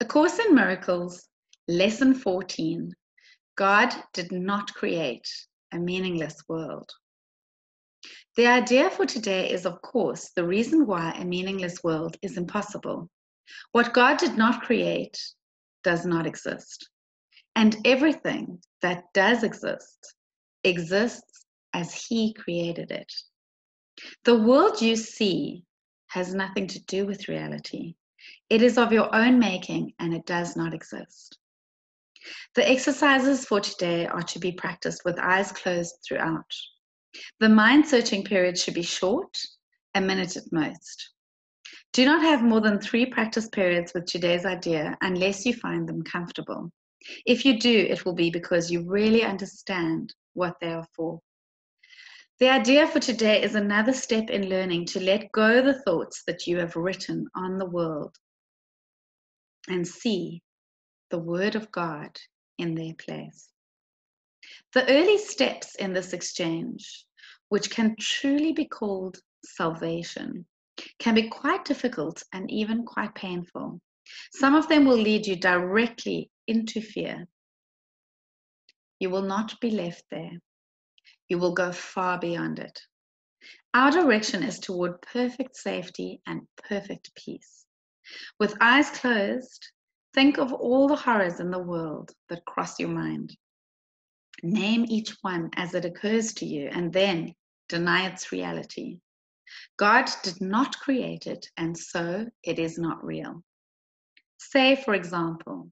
A Course in Miracles, Lesson 14. God did not create a meaningless world. The idea for today is, of course, the reason why a meaningless world is impossible. What God did not create does not exist. And everything that does exist exists as He created it. The world you see has nothing to do with reality. It is of your own making and it does not exist. The exercises for today are to be practiced with eyes closed throughout. The mind-searching period should be short, a minute at most. Do not have more than 3 practice periods with today's idea unless you find them comfortable. If you do, it will be because you really understand what they are for. The idea for today is another step in learning to let go the thoughts that you have written on the world and see the Word of God in their place. The early steps in this exchange, which can truly be called salvation, can be quite difficult and even quite painful. Some of them will lead you directly into fear. You will not be left there. You will go far beyond it. Our direction is toward perfect safety and perfect peace. With eyes closed, think of all the horrors in the world that cross your mind. Name each one as it occurs to you and then deny its reality. God did not create it, and so it is not real. Say, for example,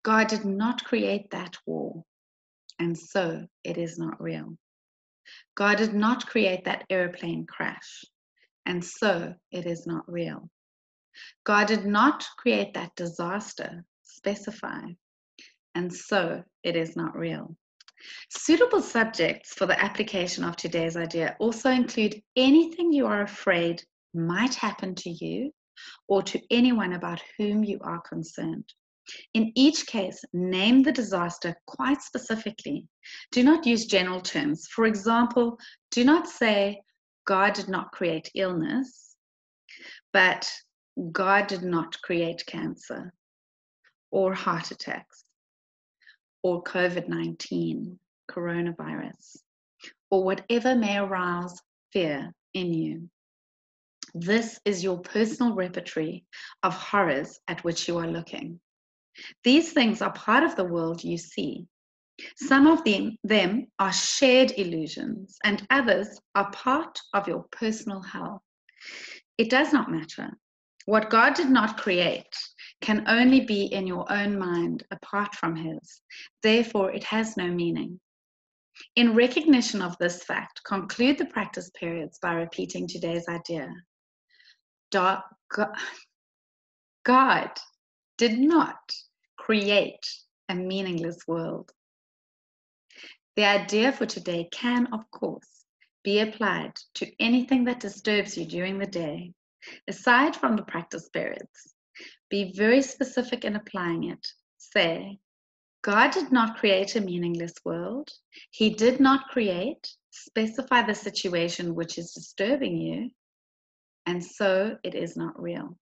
God did not create that war, and so it is not real. God did not create that airplane crash, and so it is not real. God did not create that disaster, specify, and so it is not real. Suitable subjects for the application of today's idea also include anything you are afraid might happen to you or to anyone about whom you are concerned. In each case, name the disaster quite specifically. Do not use general terms. For example, do not say, God did not create illness, but God did not create cancer or heart attacks or COVID-19, coronavirus, or whatever may arouse fear in you. This is your personal repertory of horrors at which you are looking. These things are part of the world you see. Some of them are shared illusions, and others are part of your personal hell. It does not matter. What God did not create can only be in your own mind apart from His. Therefore, it has no meaning. In recognition of this fact, conclude the practice periods by repeating today's idea. God did not create a meaningless world. The idea for today can, of course, be applied to anything that disturbs you during the day. Aside from the practice periods, be very specific in applying it. Say, God did not create a meaningless world. He did not create. Specify the situation which is disturbing you, and so it is not real.